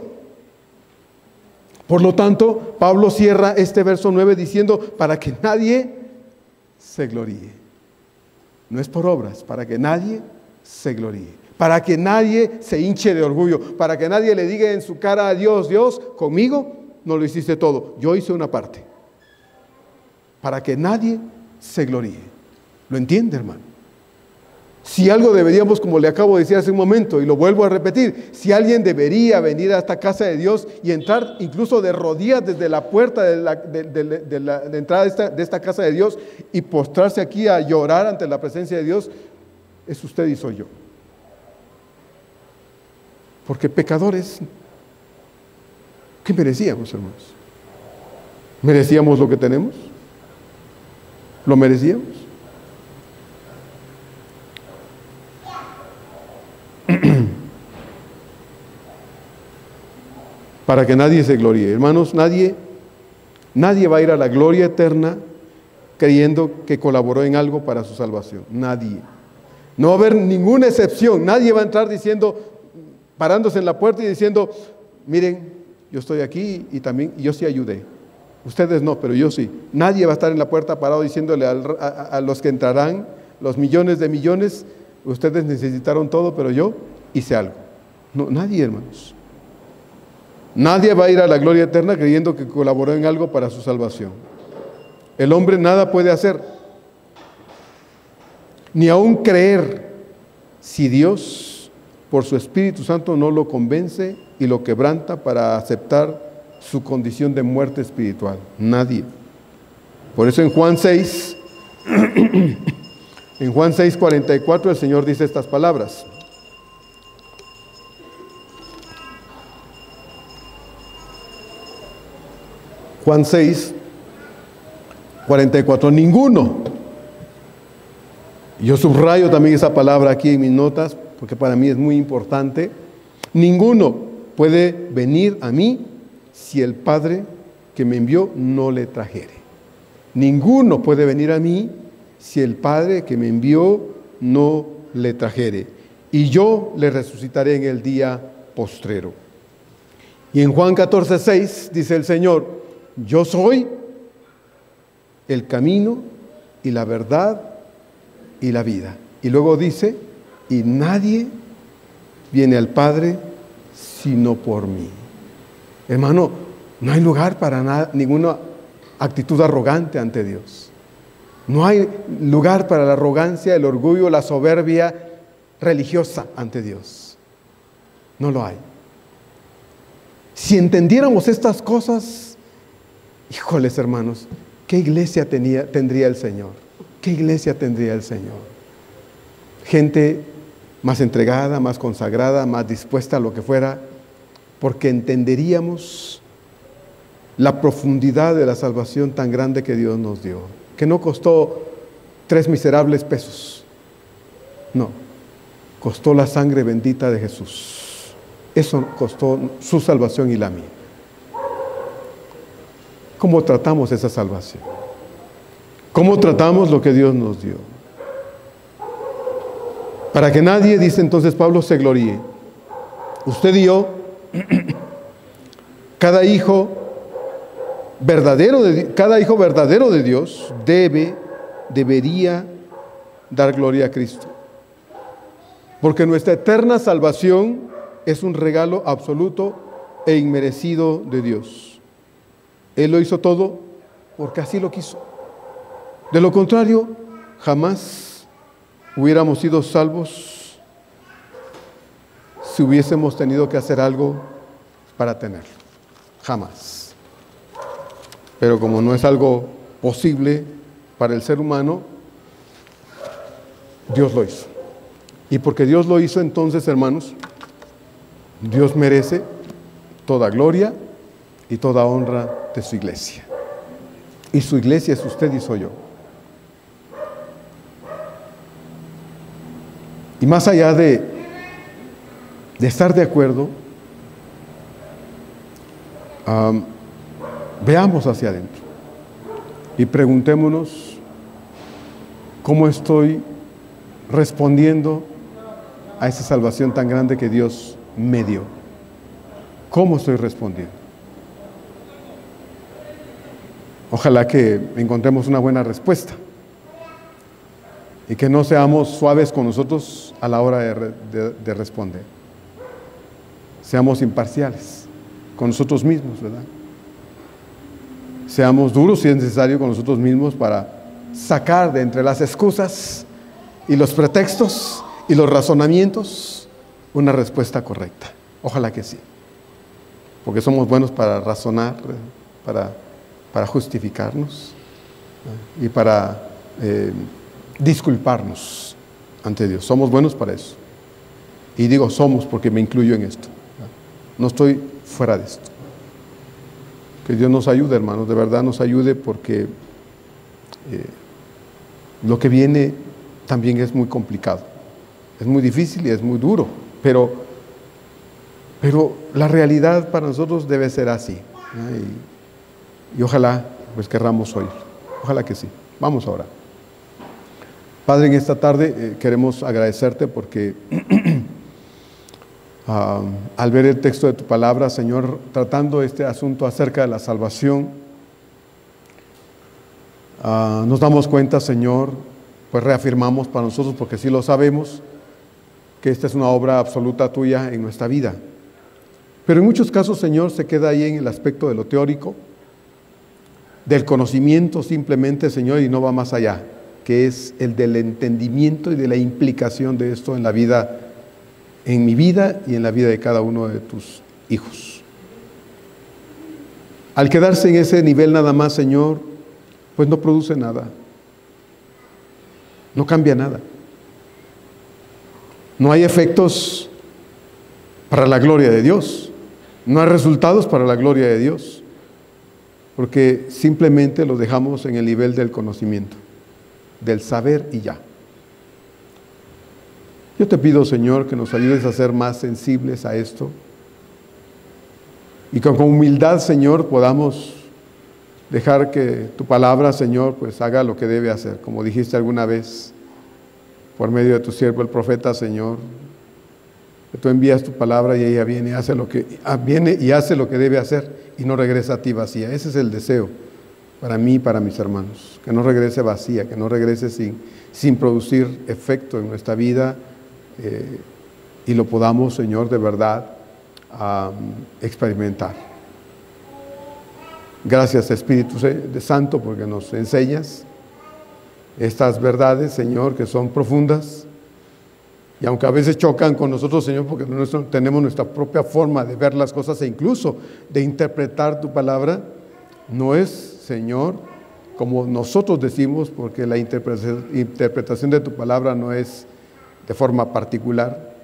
Por lo tanto, Pablo cierra este verso 9 diciendo, para que nadie se gloríe. No es por obras, para que nadie se gloríe. Para que nadie se hinche de orgullo. Para que nadie le diga en su cara a Dios, Dios, conmigo no lo hiciste todo. Yo hice una parte. Para que nadie se gloríe. ¿Lo entiende, hermano? Si algo deberíamos, como le acabo de decir hace un momento, y lo vuelvo a repetir, si alguien debería venir a esta casa de Dios y entrar incluso de rodillas desde la puerta de la entrada de esta casa de Dios y postrarse aquí a llorar ante la presencia de Dios, es usted y soy yo. Porque pecadores, ¿qué merecíamos, hermanos? ¿Merecíamos lo que tenemos? ¿Lo merecíamos? Para que nadie se gloríe. Hermanos, nadie va a ir a la gloria eterna creyendo que colaboró en algo para su salvación. Nadie. No va a haber ninguna excepción. Nadie va a entrar diciendo, parándose en la puerta y diciendo, miren, yo estoy aquí y también yo sí ayudé. Ustedes no, pero yo sí. Nadie va a estar en la puerta parado diciéndole a los que entrarán, los millones de millones, ustedes necesitaron todo, pero yo hice algo. No, nadie, hermanos. Nadie va a ir a la gloria eterna creyendo que colaboró en algo para su salvación. El hombre nada puede hacer, ni aún creer, si Dios, por su Espíritu Santo, no lo convence y lo quebranta para aceptar su condición de muerte espiritual. Nadie. Por eso en Juan 6, en Juan 6:44 el Señor dice estas palabras. Juan 6:44, ninguno. Yo subrayo también esa palabra aquí en mis notas, porque para mí es muy importante. Ninguno puede venir a mí si el Padre que me envió no le trajere. Ninguno puede venir a mí si el Padre que me envió no le trajere. Y yo le resucitaré en el día postrero. Y en Juan 14:6 dice el Señor, yo soy el camino y la verdad y la vida. Y luego dice, y nadie viene al Padre sino por mí. Hermano, no hay lugar para ninguna actitud arrogante ante Dios. No hay lugar para la arrogancia, el orgullo, la soberbia religiosa ante Dios. No lo hay. Si entendiéramos estas cosas, híjoles, hermanos, ¿qué iglesia tendría el Señor? ¿Qué iglesia tendría el Señor? Gente más entregada, más consagrada, más dispuesta a lo que fuera, porque entenderíamos la profundidad de la salvación tan grande que Dios nos dio, que no costó 3 miserables pesos, no, costó la sangre bendita de Jesús. Eso costó su salvación y la mía. ¿Cómo tratamos esa salvación? ¿Cómo tratamos lo que Dios nos dio? Para que nadie, dice entonces Pablo, se gloríe. Usted y yo, cada hijo verdadero de Dios debería dar gloria a Cristo. Porque nuestra eterna salvación es un regalo absoluto e inmerecido de Dios. Él lo hizo todo porque así lo quiso. De lo contrario, jamás hubiéramos sido salvos si hubiésemos tenido que hacer algo para tenerlo. Jamás. Pero como no es algo posible para el ser humano, Dios lo hizo. Y porque Dios lo hizo, entonces, hermanos, Dios merece toda gloria y toda honra de su iglesia. Y su iglesia es usted y soy yo. Y más allá de estar de acuerdo, veamos hacia adentro y preguntémonos cómo estoy respondiendo a esa salvación tan grande que Dios me dio. ¿Cómo estoy respondiendo? Ojalá que encontremos una buena respuesta y que no seamos suaves con nosotros a la hora de responder. Seamos imparciales con nosotros mismos, ¿verdad? Seamos duros si es necesario con nosotros mismos para sacar de entre las excusas y los pretextos y los razonamientos una respuesta correcta. Ojalá que sí. Porque somos buenos para razonar, para justificarnos y para disculparnos ante Dios. Somos buenos para eso. Y digo somos porque me incluyo en esto. No estoy fuera de esto. Que Dios nos ayude, hermanos, de verdad nos ayude, porque lo que viene también es muy complicado. Es muy difícil y es muy duro, pero la realidad para nosotros debe ser así. Y ojalá pues querramos oír. Ojalá que sí. Vamos ahora. Padre, en esta tarde queremos agradecerte porque al ver el texto de tu palabra, Señor, tratando este asunto acerca de la salvación, nos damos cuenta, Señor, pues reafirmamos para nosotros, porque sí lo sabemos, que esta es una obra absoluta tuya en nuestra vida. Pero en muchos casos, Señor, se queda ahí en el aspecto de lo teórico, del conocimiento simplemente, Señor, y no va más allá, que es el del entendimiento y de la implicación de esto en la vida, en mi vida y en la vida de cada uno de tus hijos. Al quedarse en ese nivel nada más, Señor, pues no produce nada, no cambia nada. No hay efectos para la gloria de Dios, no hay resultados para la gloria de Dios, porque simplemente lo dejamos en el nivel del conocimiento, del saber y ya. Yo te pido, Señor, que nos ayudes a ser más sensibles a esto y que con humildad, Señor, podamos dejar que tu palabra, Señor, pues haga lo que debe hacer. Como dijiste alguna vez, por medio de tu siervo el profeta, Señor, que tú envías tu palabra y ella viene y hace lo que debe hacer y no regresa a ti vacía. Ese es el deseo para mí y para mis hermanos, que no regrese vacía, que no regrese sin producir efecto en nuestra vida, y lo podamos, Señor, de verdad experimentar. Gracias, Espíritu Santo, porque nos enseñas estas verdades, Señor, que son profundas, y aunque a veces chocan con nosotros, Señor, porque tenemos nuestra propia forma de ver las cosas e incluso de interpretar tu palabra, no es, Señor, como nosotros decimos, porque la interpretación de tu palabra no es de forma particular,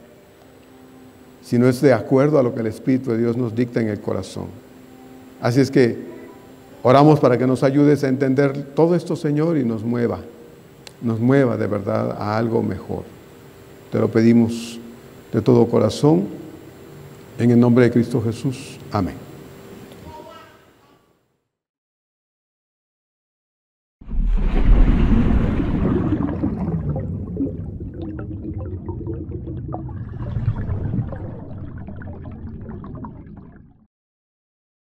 sino es de acuerdo a lo que el Espíritu de Dios nos dicta en el corazón. Así es que oramos para que nos ayudes a entender todo esto, Señor, y nos mueva de verdad a algo mejor. Te lo pedimos de todo corazón, en el nombre de Cristo Jesús. Amén.